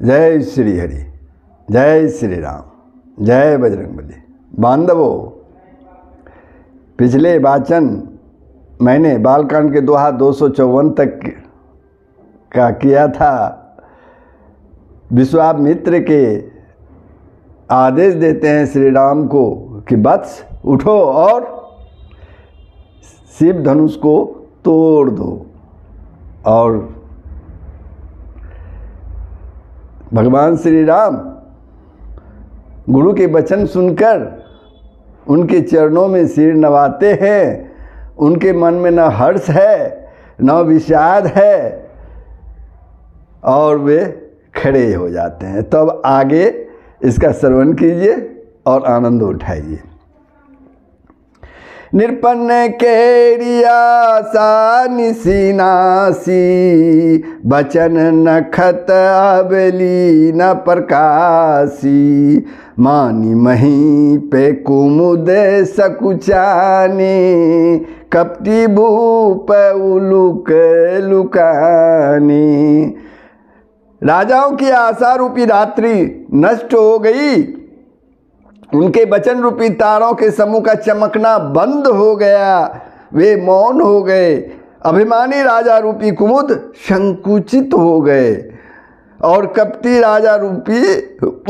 जय श्री हरि, जय श्री राम, जय बजरंगबली। बांधवों, पिछले वाचन मैंने बालकांड के दोहा 254 तक का किया था। विश्वामित्र के आदेश देते हैं श्री राम को कि वत्स उठो और शिव धनुष को तोड़ दो। और भगवान श्री राम गुरु के वचन सुनकर उनके चरणों में सिर नवाते हैं। उनके मन में न हर्ष है न विषाद है और वे खड़े हो जाते हैं। तब आगे इसका श्रवण कीजिए और आनंद उठाइए। निरपन्न केरिया सा निसीनासी, बचन नखत अबली न प्रकाशी, मानी मही पे कुमुद सकुचाने, कपटी भूप उलुक लुकाने। राजाओं की आशा रूपी रात्रि नष्ट हो गई। उनके वचन रूपी तारों के समूह का चमकना बंद हो गया। वे मौन हो गए। अभिमानी राजा रूपी कुमुद संकुचित हो गए और कपटी राजा रूपी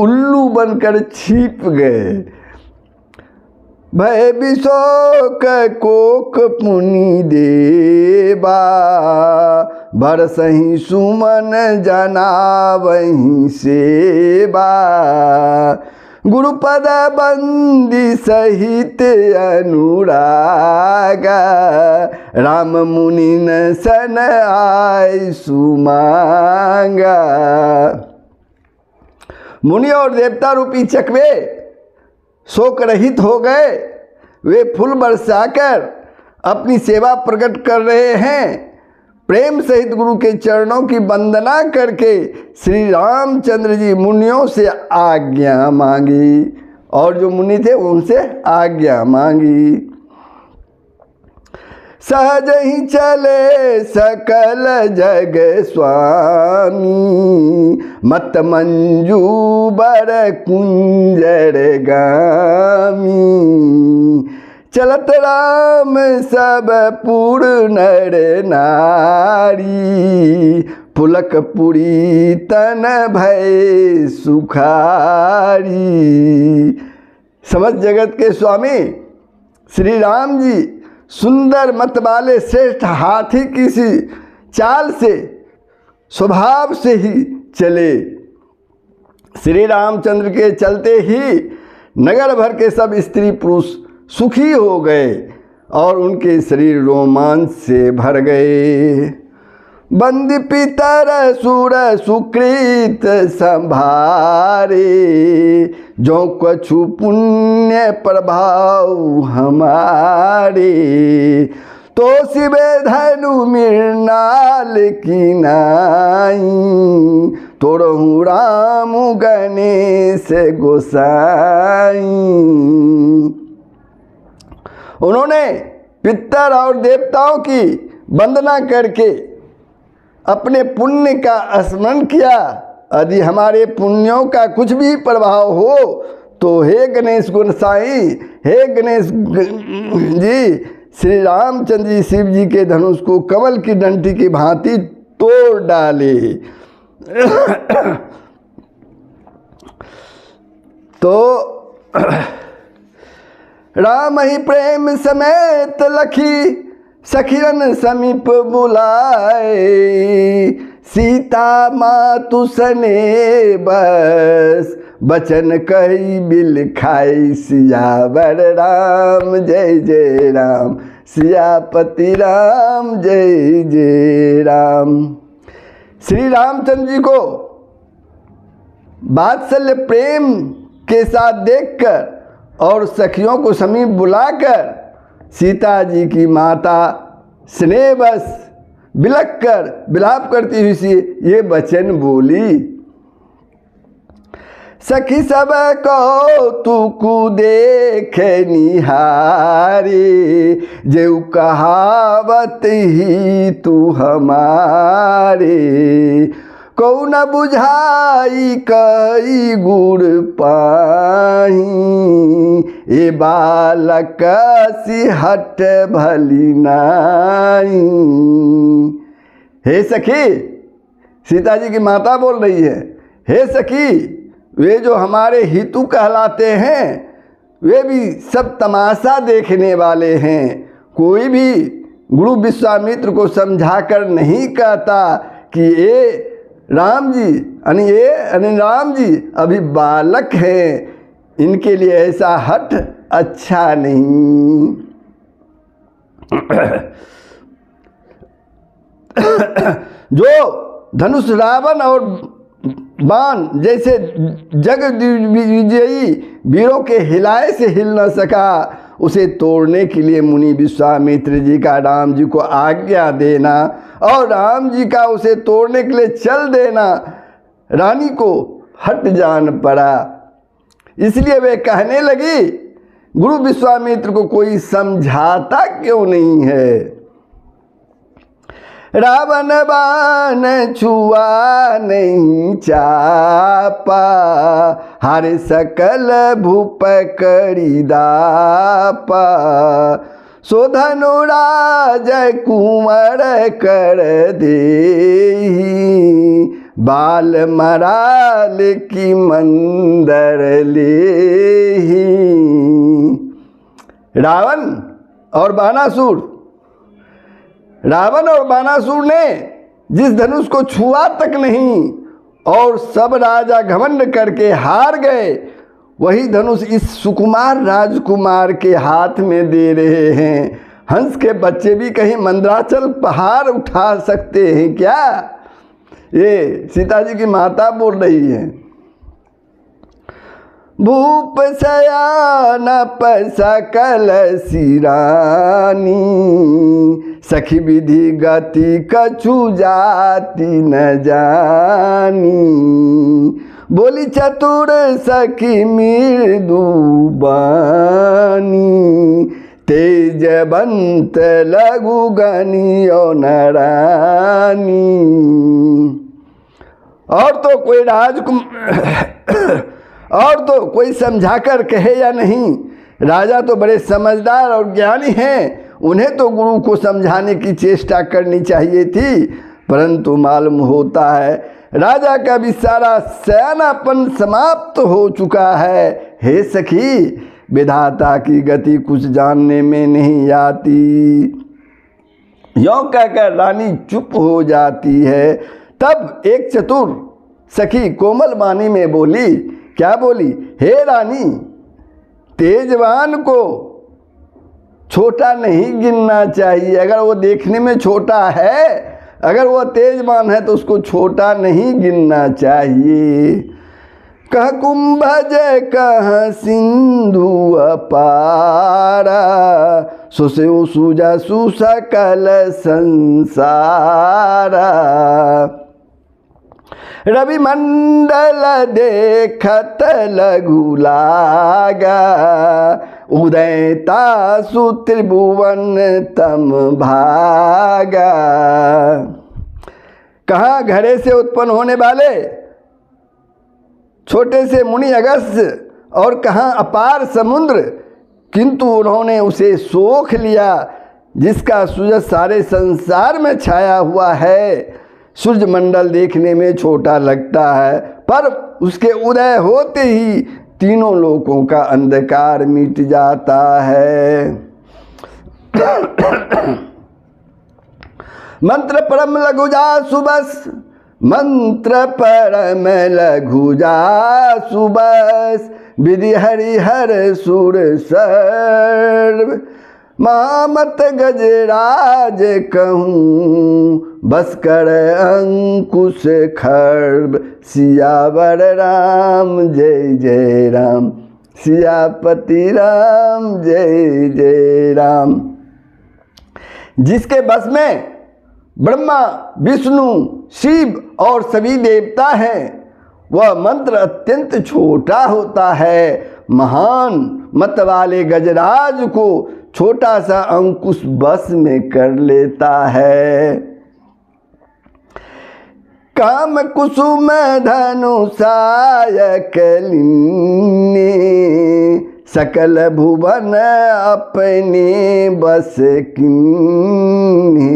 उल्लू बनकर छिप गए। भय विशोक कोक पुनि देवा, बरसहि सुमन जनावहि सेवा। गुरुपद बंदी सहित अनुराग, राम मुनि न सन आय सुमांगा। मुनि और देवता रूपी चकवे शोक रहित हो गए। वे फूल बरसाकर अपनी सेवा प्रकट कर रहे हैं। प्रेम सहित गुरु के चरणों की वंदना करके श्री रामचंद्र जी मुनियों से आज्ञा मांगी और जो मुनि थे उनसे आज्ञा मांगी। सहज ही चले सकल जग स्वामी, मत मंजू बर कुंजर गामी। चलत राम सब पुर नर नारी, पुलक पुरी तन भय सुखारी। समस्त जगत के स्वामी श्री राम जी सुंदर मत वाले श्रेष्ठ हाथी की सी चाल से स्वभाव से ही चले। श्री रामचंद्र के चलते ही नगर भर के सब स्त्री पुरुष सुखी हो गए और उनके शरीर रोमांच से भर गए। बंदी पितर सुर सुकृत संभारे, जो कछु पुण्य प्रभाव हमारे। तो शिव धनु मृणाल की नाई, तोड़हु राम गणेश गोसाई। उन्होंने पितर और देवताओं की वंदना करके अपने पुण्य का स्मरण किया। यदि हमारे पुण्यों का कुछ भी प्रभाव हो तो हे गणेश गोसाई, हे गणेश जी, श्री रामचंद्र जी शिव जी के धनुष को कमल की डंडी की भांति तोड़ डाले। तो राम ही प्रेम समेत लखी सखिरन समीप बुलाए। सीता मातु सने बस, बचन कही बिल खाई। सियावर राम जय जय राम, सियापति राम जय जय राम। श्री रामचंद्र जी को वात्सल्य प्रेम के साथ देखकर और सखियों को समीप बुलाकर सीता जी की माता स्नेहवश बिलख कर विलाप करती हुई सी ये वचन बोली। सखी सब कौतुक देख निहारे, जेऊ कहावत ही तू हमारे। कौ न बुझाई कई गुड़ पाही, ए बालक सिहट भली नाई। हे सखी, सीता जी की माता बोल रही है, हे सखी, वे जो हमारे हितु कहलाते हैं वे भी सब तमाशा देखने वाले हैं। कोई भी गुरु विश्वामित्र को समझाकर नहीं कहता कि ये राम जी राम जी अभी बालक हैं, इनके लिए ऐसा हठ अच्छा नहीं। जो धनुष रावण और बाण जैसे जग विजयी वीरों के हिलाए से हिल न सका, उसे तोड़ने के लिए मुनि विश्वामित्र जी का राम जी को आज्ञा देना और राम जी का उसे तोड़ने के लिए चल देना रानी को हट जान पड़ा। इसलिए वे कहने लगी, गुरु विश्वामित्र को कोई समझाता क्यों नहीं है। रावण बाण छुआ नहीं चापा, हर सकल भूप करी दापा। सो धनुराज कुंवर कर देहि, बाल मराल की मंदर लेहि। रावण और बाणासुर ने जिस धनुष को छुआ तक नहीं और सब राजा घमंड करके हार गए, वही धनुष इस सुकुमार राजकुमार के हाथ में दे रहे हैं। हंस के बच्चे भी कहीं मंदराचल पहाड़ उठा सकते हैं क्या? ये सीता जी की माता बोल रही है। भूप शयान सकल सिरानी, सखी विधि गति कछु जाति न जानी। बोली चतुर सखी मृदु बानी, तेजवंत लघु गनियो नरानी। और तो कोई समझाकर कहे या नहीं, राजा तो बड़े समझदार और ज्ञानी हैं, उन्हें तो गुरु को समझाने की चेष्टा करनी चाहिए थी, परंतु मालूम होता है राजा का भी सारा सयानापन समाप्त हो चुका है। हे सखी, विधाता की गति कुछ जानने में नहीं आती। यों कहकर रानी चुप हो जाती है। तब एक चतुर सखी कोमल वाणी में बोली, क्या बोली? हे रानी, तेजवान को छोटा नहीं गिनना चाहिए। अगर वो देखने में छोटा है, अगर वो तेजवान है तो उसको छोटा नहीं गिनना चाहिए। कह कुंभज कह सिंधु अपारा, सुसेउ सुजा सुसकल संसारा। रवि मंडल देखत लघु लागा, उदयता सुत्रिभुवन तम भागा। कहाँ घड़े से उत्पन्न होने वाले छोटे से मुनि अगस्त्य और कहाँ अपार समुद्र, किंतु उन्होंने उसे सोख लिया जिसका सूरज सारे संसार में छाया हुआ है। सूर्यमंडल देखने में छोटा लगता है, पर उसके उदय होते ही तीनों लोकों का अंधकार मिट जाता है। मंत्र परम लघु जा सुबस, मंत्र परम लघु जा सुबस। विधि हरिहर सुर सर्व, मामत गजराज कहूँ बस कर अंकुश खर्ब। सियावर राम जय जय राम, सियापति राम जय जय राम। जिसके बस में ब्रह्मा विष्णु शिव और सभी देवता हैं, वह मंत्र अत्यंत छोटा होता है। महान मत वाले गजराज को छोटा सा अंकुश बस में कर लेता है। काम कुसुम धनुषाय कलिन्ने सकल भुवन अपने बस किन्ने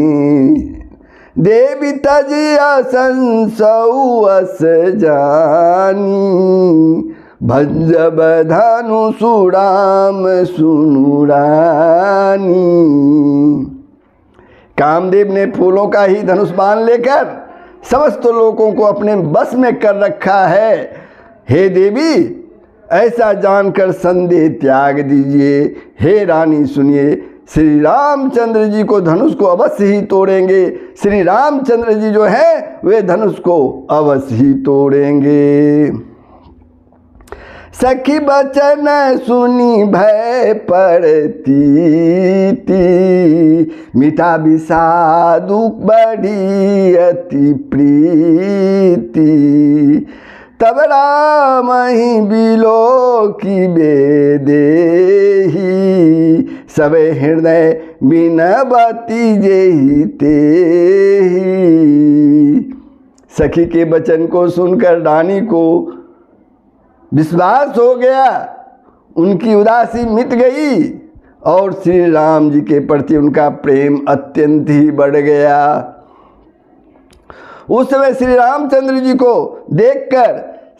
देवी तजिया संसौ अस जानी भजब धनुषु राम सुनु रानी। कामदेव ने फूलों का ही धनुष बाण लेकर समस्त लोगों को अपने बस में कर रखा है। हे देवी, ऐसा जानकर संदेह त्याग दीजिए। हे रानी सुनिए, श्री रामचंद्र जी को धनुष को अवश्य ही तोड़ेंगे। श्री रामचंद्र जी जो हैं वे धनुष को अवश्य ही तोड़ेंगे। सखी बचन सुनी भय पड़ती थी, मीठा विषादु बढ़ी अति प्रीति। तब राम ही बिलो की बेदेही, सब हृदय बिनबती जेहि तेहि। सखी के वचन को सुनकर रानी को विश्वास हो गया, उनकी उदासी मिट गई और श्री राम जी के प्रति उनका प्रेम अत्यंत ही बढ़ गया। उस समय श्री रामचंद्र जी को देखकर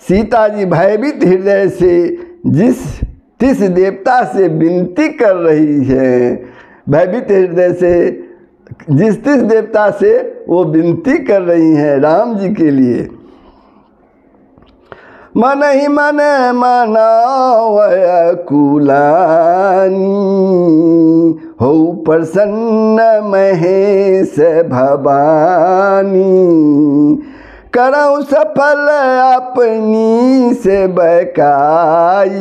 सीता जी भयभीत हृदय से जिस देवता से विनती कर रही है, भयभीत हृदय से जिस देवता से वो विनती कर रही हैं राम जी के लिए। मन ही मन मनावय कुलानी, हो प्रसन्न महेश भवानी। करऊँ सफल अपनी से बकाई,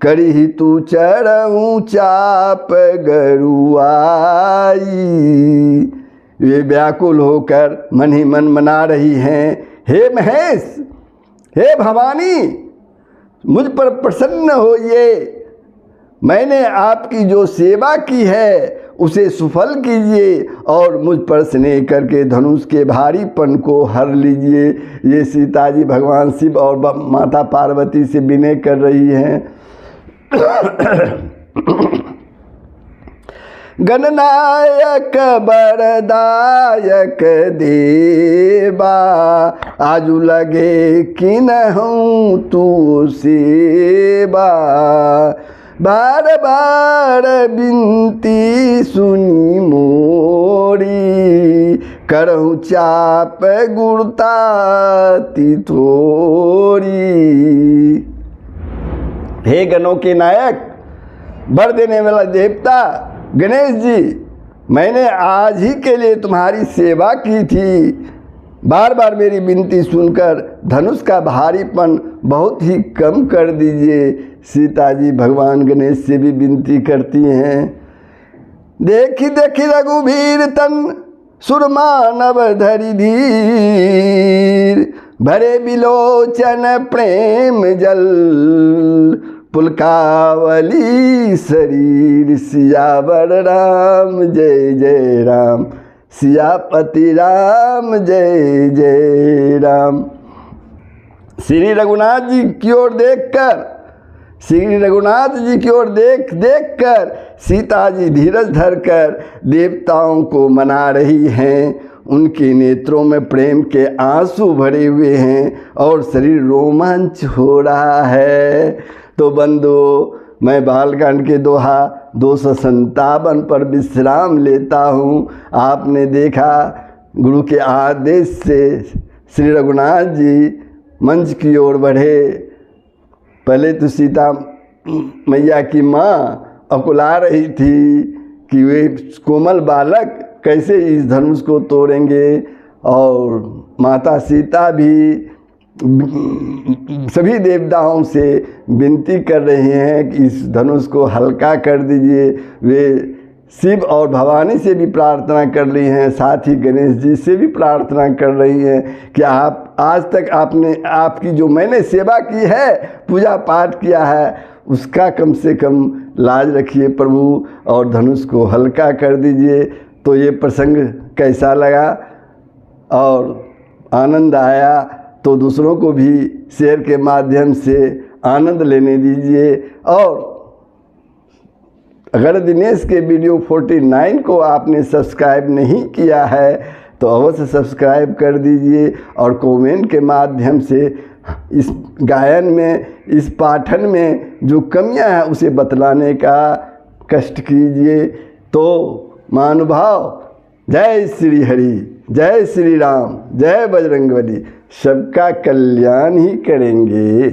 करी तू चढ़ऊँ चाप गरुआई। वे व्याकुल होकर मन ही मन मना रही हैं, हे महेश, हे भवानी, मुझ पर प्रसन्न होइए। मैंने आपकी जो सेवा की है उसे सुफल कीजिए और मुझ पर स्नेह करके धनुष के भारीपन को हर लीजिए। ये सीता जी भगवान शिव और माता पार्वती से विनय कर रही हैं। गणनायक बरदायक देवा, आजू लगे कि न हूँ तू सेवा। बार बार बिनती सुनी मोरी, करहूँ चाप गुड़ता तिथोरी। हे गणों के नायक, वर देने वाला देवता गणेश जी, मैंने आज ही के लिए तुम्हारी सेवा की थी। बार बार मेरी विनती सुनकर धनुष का भारीपन बहुत ही कम कर दीजिए। सीता जी भगवान गणेश से भी विनती करती हैं। देखी देखी रघुवीर तन सुरमानव धरि धीर, भरे बिलोचन प्रेम जल। पुलकावली शरीर, सियावर राम जय जय राम। सियापति राम जय जय राम। श्री रघुनाथ जी की ओर देखकर, श्री रघुनाथ जी की ओर देख कर सीता जी धीरज धरकर देवताओं को मना रही हैं। उनके नेत्रों में प्रेम के आंसू भरे हुए हैं और शरीर रोमांच हो रहा है। तो बंधुओं, मैं बालकांड के दोहा 257 पर विश्राम लेता हूँ। आपने देखा गुरु के आदेश से श्री रघुनाथ जी मंच की ओर बढ़े। पहले तो सीता मैया की माँ अकुला रही थी कि वे कोमल बालक कैसे इस धनुष को तोड़ेंगे, और माता सीता भी सभी देवताओं से विनती कर रही हैं कि इस धनुष को हल्का कर दीजिए। वे शिव और भवानी से भी प्रार्थना कर रही हैं, साथ ही गणेश जी से भी प्रार्थना कर रही हैं कि आप आज तक आपकी जो मैंने सेवा की है, पूजा पाठ किया है, उसका कम से कम लाज रखिए प्रभु और धनुष को हल्का कर दीजिए। तो ये प्रसंग कैसा लगा और आनंद आया तो दूसरों को भी शेयर के माध्यम से आनंद लेने दीजिए। और अगर दिनेश के वीडियो 49 को आपने सब्सक्राइब नहीं किया है तो अवश्य सब्सक्राइब कर दीजिए और कमेंट के माध्यम से इस गायन में, इस पाठन में जो कमियां हैं उसे बतलाने का कष्ट कीजिए। तो महानुभाव, जय श्री हरि, जय श्री राम, जय बजरंगबली, सबका कल्याण ही करेंगे।